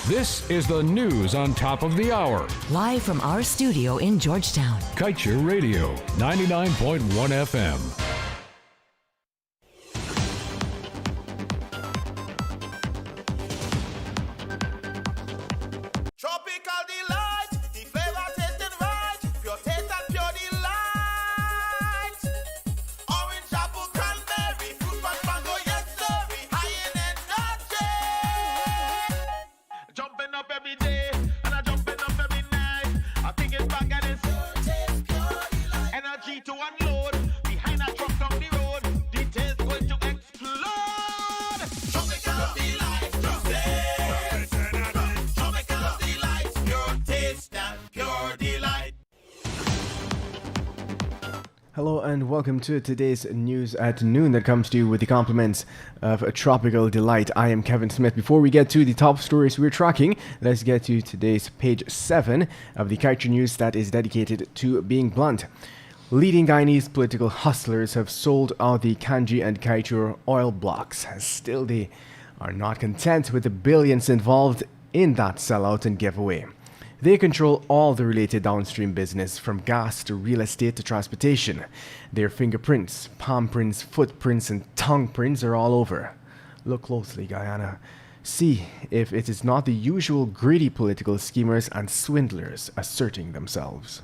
This is the news on top of the hour. Live from our studio in Georgetown. Kaieteur Radio, 99.1 FM. Tropical delight, the flavor tasted right, pure taste and pure delight. Orange, apple, cranberry, fruit punch, mango, yes sirree, high in energy. Jumping up every day, and I jumping up every night. I think it's back and it's pure taste, pure delight. Energy to unload, behind a truck down the road, details going to explode. Tropical delight, pure taste. Tropical delight, pure taste and pure delight. Hello and welcome to today's news at noon that comes to you with the compliments of a Tropical Delight. I am Kevin Smith. Before we get to the top stories we're tracking, let's get to today's page 7 of the Kaieteur News that is dedicated to being blunt. Leading Guyanese political hustlers have sold out the Kanji and Kaieteur oil blocks. Still, they are not content with the billions involved in that sellout and giveaway. They control all the related downstream business, from gas to real estate to transportation. Their fingerprints, palm prints, footprints, and tongue prints are all over. Look closely, Guyana. See if it is not the usual greedy political schemers and swindlers asserting themselves.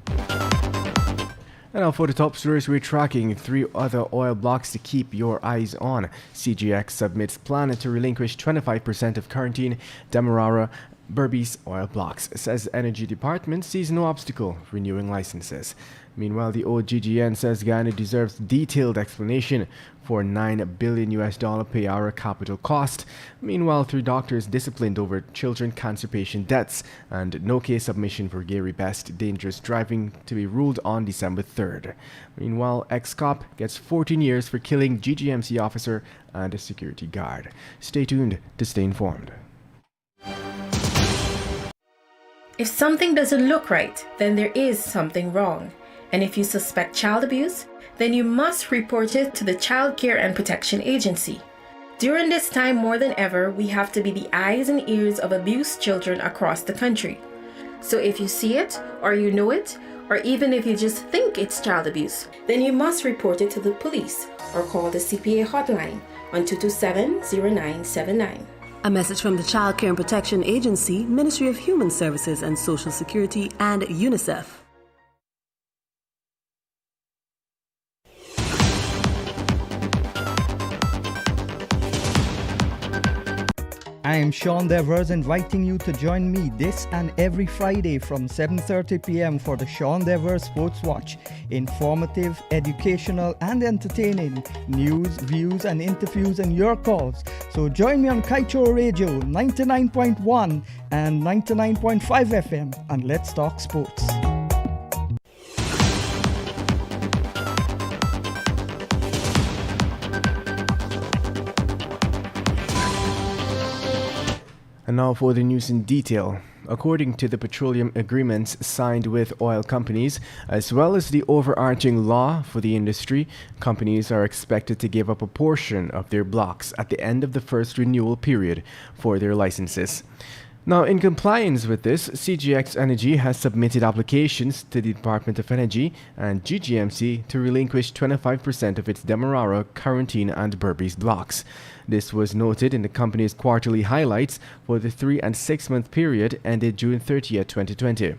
And now for the top stories, we're tracking 3 other oil blocks to keep your eyes on. CGX submits plan to relinquish 25% of Quarantine, Demerara, Berbice oil blocks, says Energy Department sees no obstacle renewing licenses. Meanwhile, the OGGN says Guyana deserves detailed explanation for $9 billion per hour capital cost. Meanwhile, 3 doctors disciplined over children cancer patient deaths, and no case submission for Gary Best dangerous driving to be ruled on December 3rd. Meanwhile, ex-cop gets 14 years for killing GGMC officer and a security guard. Stay tuned to stay informed. If something doesn't look right, then there is something wrong. And if you suspect child abuse, then you must report it to the Child Care and Protection Agency. During this time more than ever, we have to be the eyes and ears of abused children across the country. So if you see it, or you know it, or even if you just think it's child abuse, then you must report it to the police or call the CPA hotline on 227-0979. A message from the Child Care and Protection Agency, Ministry of Human Services and Social Security, and UNICEF. I am Sean Devers, inviting you to join me this and every Friday from 7:30 p.m. for the Sean Devers Sports Watch. Informative, educational and entertaining news, views and interviews and your calls. So join me on Kaieteur Radio 99.1 and 99.5 FM and let's talk sports. And now for the news in detail. According to the petroleum agreements signed with oil companies, as well as the overarching law for the industry, companies are expected to give up a portion of their blocks at the end of the first renewal period for their licenses. Now, in compliance with this, CGX Energy has submitted applications to the Department of Energy and GGMC to relinquish 25% of its Demerara, Quarantine and Berbice blocks. This was noted in the company's quarterly highlights for the 3- and 6-month period ended June 30th, 2020.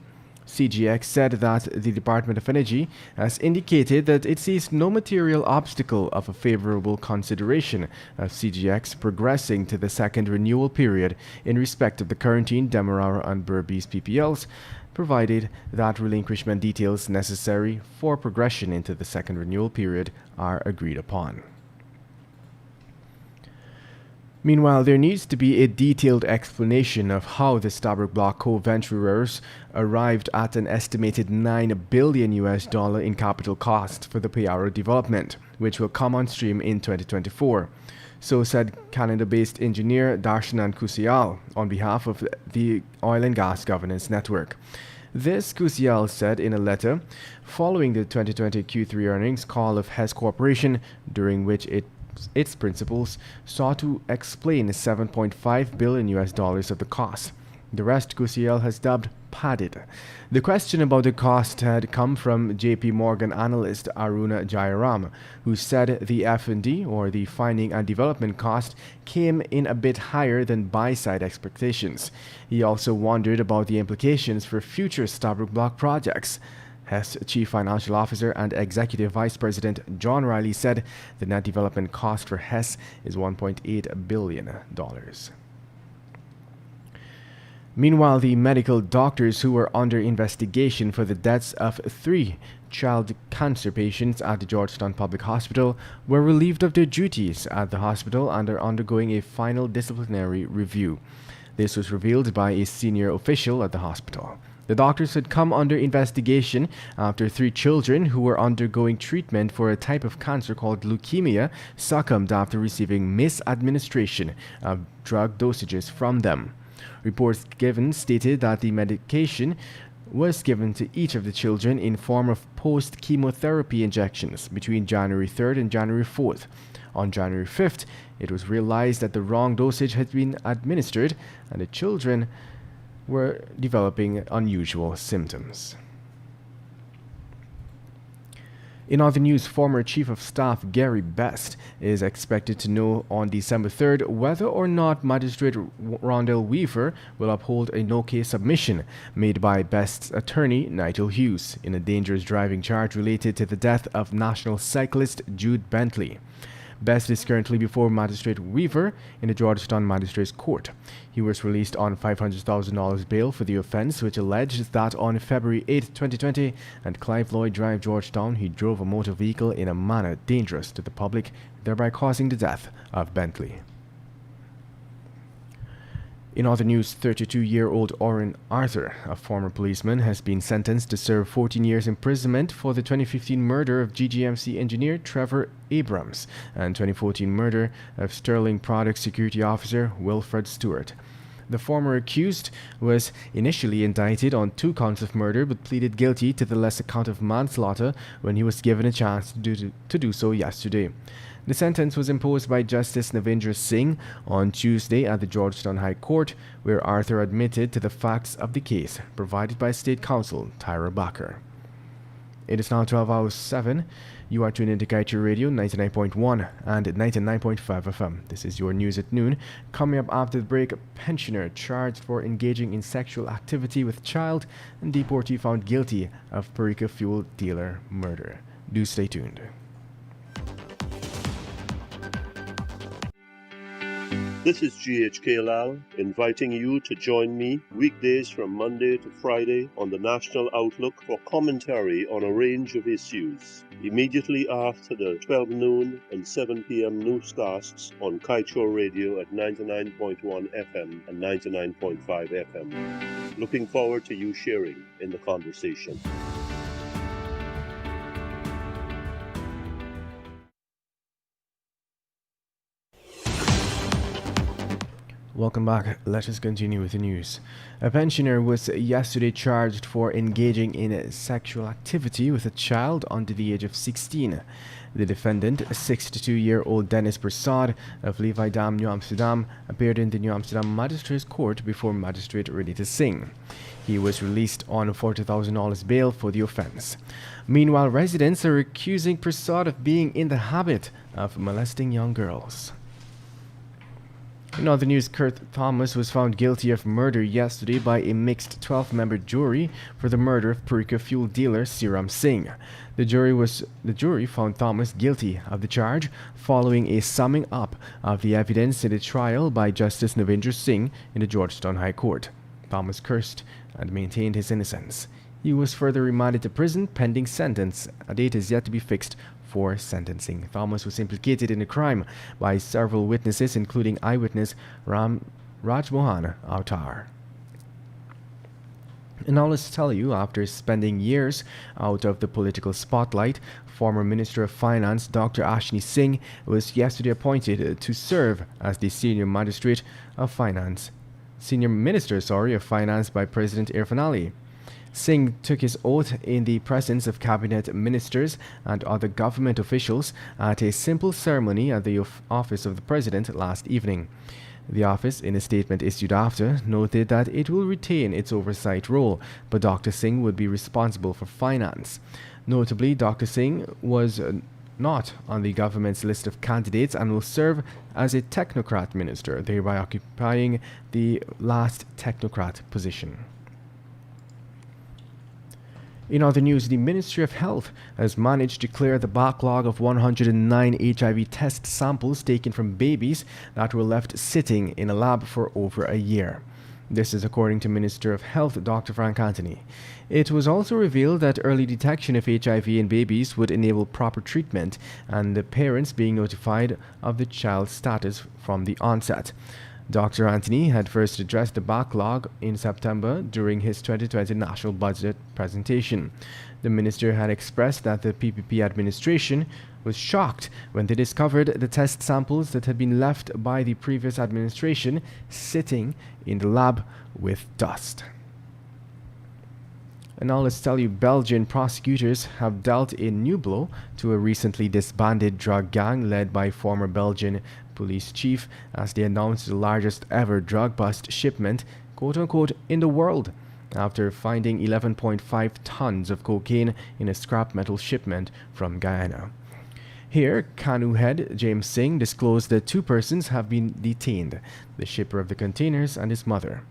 CGX said that the Department of Energy has indicated that it sees no material obstacle of a favorable consideration of CGX progressing to the second renewal period in respect of the Quarantine, Demerara and Berbice PPLs, provided that relinquishment details necessary for progression into the second renewal period are agreed upon. Meanwhile, there needs to be a detailed explanation of how the Stabroek Block co-venturers arrived at an estimated $9 billion in capital cost for the Payara development, which will come on stream in 2024. So said Canada-based engineer Darshanan Kusial on behalf of the Oil and Gas Governance Network. This, Kusial said in a letter, following the 2020 Q3 earnings call of Hess Corporation, during which it its principals sought to explain $7.5 billion of the cost. The rest QCL has dubbed padded. The question about the cost had come from JP Morgan analyst Aruna Jayaram, who said the F&D, or the finding and development cost, came in a bit higher than buy-side expectations. He also wondered about the implications for future Stabroek Block projects. Hess Chief Financial Officer and Executive Vice President John Riley said the net development cost for Hess is $1.8 billion. Meanwhile, the medical doctors who were under investigation for the deaths of 3 child cancer patients at the Georgetown Public Hospital were relieved of their duties at the hospital and are undergoing a final disciplinary review. This was revealed by a senior official at the hospital. The doctors had come under investigation after 3 children who were undergoing treatment for a type of cancer called leukemia succumbed after receiving misadministration of drug dosages from them. Reports given stated that the medication was given to each of the children in form of post-chemotherapy injections between January 3rd and January 4th. On January 5th, it was realized that the wrong dosage had been administered and the children were developing unusual symptoms. In other news, former Chief of Staff Gary Best is expected to know on December 3rd whether or not Magistrate Rondell Weaver will uphold a no-case submission made by Best's attorney Nigel Hughes in a dangerous driving charge related to the death of national cyclist Jude Bentley. Best is currently before Magistrate Weaver in the Georgetown Magistrates Court. He was released on $500,000 bail for the offense, which alleges that on February 8, 2020, at Clive Lloyd Drive, Georgetown, he drove a motor vehicle in a manner dangerous to the public, thereby causing the death of Bentley. In other news, 32-year-old Orrin Arthur, a former policeman, has been sentenced to serve 14 years imprisonment for the 2015 murder of GGMC engineer Trevor Abrams and 2014 murder of Sterling Products security officer Wilfred Stewart. The former accused was initially indicted on 2 counts of murder but pleaded guilty to the lesser count of manslaughter when he was given a chance to do so yesterday. The sentence was imposed by Justice Navindra Singh on Tuesday at the Georgetown High Court, where Arthur admitted to the facts of the case provided by State Counsel Tyra Bakker. It is now 12:07. You are tuned into Kaieteur Radio 99.1 and 99.5 FM. This is your news at noon. Coming up after the break, a pensioner charged for engaging in sexual activity with child and deportee found guilty of Perica fuel dealer murder. Do stay tuned. This is GHK Lal inviting you to join me weekdays from Monday to Friday on the National Outlook for commentary on a range of issues. Immediately after the 12 noon and 7 p.m. newscasts on Kaieteur Radio at 99.1 FM and 99.5 FM. Looking forward to you sharing in the conversation. Welcome back. Let us continue with the news. A pensioner was yesterday charged for engaging in sexual activity with a child under the age of 16. The defendant, 62-year-old Dennis Prasad of Levi Dam, New Amsterdam, appeared in the New Amsterdam Magistrates Court before Magistrate Renita Singh. He was released on $40,000 bail for the offense. Meanwhile, residents are accusing Prasad of being in the habit of molesting young girls. In other news, Kurt Thomas was found guilty of murder yesterday by a mixed 12-member jury for the murder of Perica fuel dealer Siram Singh. The jury found Thomas guilty of the charge following a summing up of the evidence in the trial by Justice Navindra Singh in the Georgetown High Court. Thomas cursed and maintained his innocence. He was further remanded to prison pending sentence. A date is yet to be fixed for sentencing. Thomas was implicated in the crime by several witnesses, including eyewitness Rajmohan Autar. And now let's tell you, after spending years out of the political spotlight, former Minister of Finance Dr. Ashni Singh was yesterday appointed to serve as the Senior Minister of Finance by President Irfan Ali. Singh took his oath in the presence of cabinet ministers and other government officials at a simple ceremony at the office of the president last evening. The office, in a statement issued after, noted that it will retain its oversight role, but Dr. Singh would be responsible for finance. Notably, Dr. Singh was not on the government's list of candidates and will serve as a technocrat minister, thereby occupying the last technocrat position. In other news, the Ministry of Health has managed to clear the backlog of 109 HIV test samples taken from babies that were left sitting in a lab for over a year. This is according to Minister of Health Dr. Frank Anthony. It was also revealed that early detection of HIV in babies would enable proper treatment and the parents being notified of the child's status from the onset. Dr. Anthony had first addressed the backlog in September during his 2020 national budget presentation. The minister had expressed that the PPP administration was shocked when they discovered the test samples that had been left by the previous administration sitting in the lab with dust. And now let's tell you, Belgian prosecutors have dealt a new blow to a recently disbanded drug gang led by former Belgian police chief as they announced the largest ever drug bust shipment, quote-unquote, in the world, after finding 11.5 tons of cocaine in a scrap metal shipment from Guyana. Here, Kanu head James Singh disclosed that 2 persons have been detained, the shipper of the containers and his mother.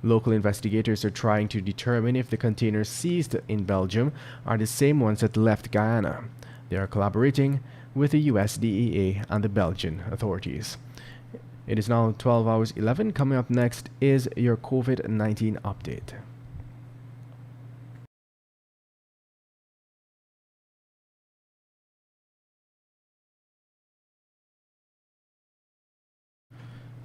Local investigators are trying to determine if the containers seized in Belgium are the same ones that left Guyana. They are collaborating with the US DEA and the Belgian authorities. It is now 12 hours 11. Coming up next is your COVID-19 update.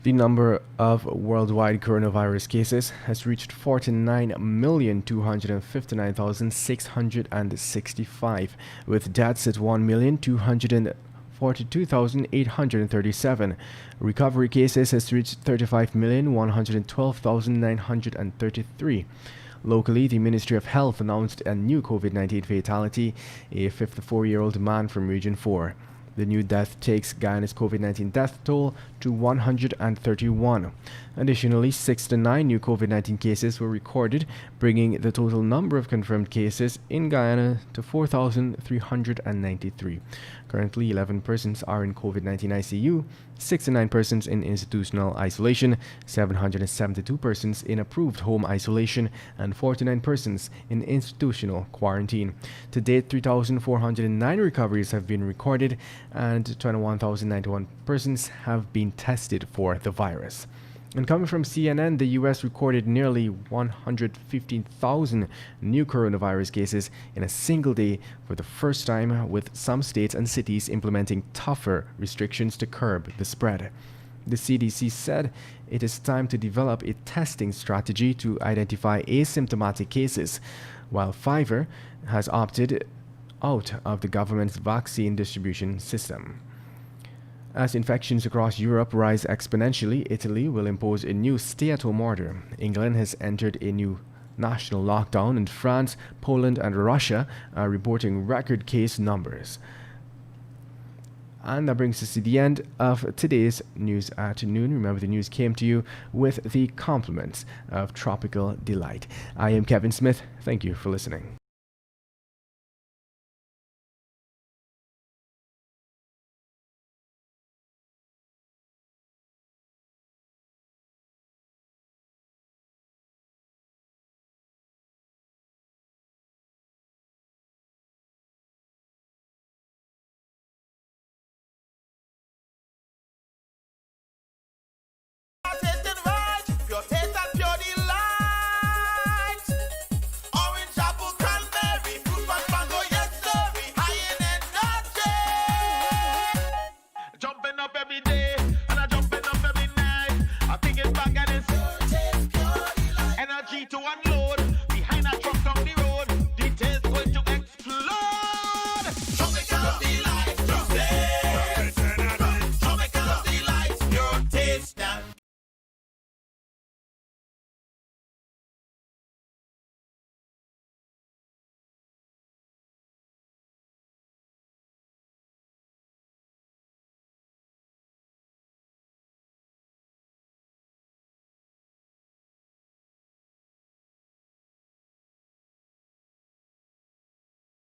The number of worldwide coronavirus cases has reached 49,259,665, with deaths at 1,242,837. Recovery cases has reached 35,112,933. Locally, the Ministry of Health announced a new COVID-19 fatality, a 54-year-old man from Region 4. The new death takes Guyana's COVID-19 death toll to 131. Additionally, 69 new COVID-19 cases were recorded, bringing the total number of confirmed cases in Guyana to 4,393. Currently, 11 persons are in COVID-19 ICU, 69 persons in institutional isolation, 772 persons in approved home isolation, and 49 persons in institutional quarantine. To date, 3,409 recoveries have been recorded, and 21,091 persons have been tested for the virus. And coming from CNN, the U.S. recorded nearly 115,000 new coronavirus cases in a single day for the first time, with some states and cities implementing tougher restrictions to curb the spread. The CDC said it is time to develop a testing strategy to identify asymptomatic cases, while Pfizer has opted out of the government's vaccine distribution system. As infections across Europe rise exponentially, Italy will impose a new stay-at-home order. England has entered a new national lockdown, and France, Poland, and Russia are reporting record case numbers. And that brings us to the end of today's News at Noon. Remember, the news came to you with the compliments of Tropical Delight. I am Kevin Smith. Thank you for listening. To unload.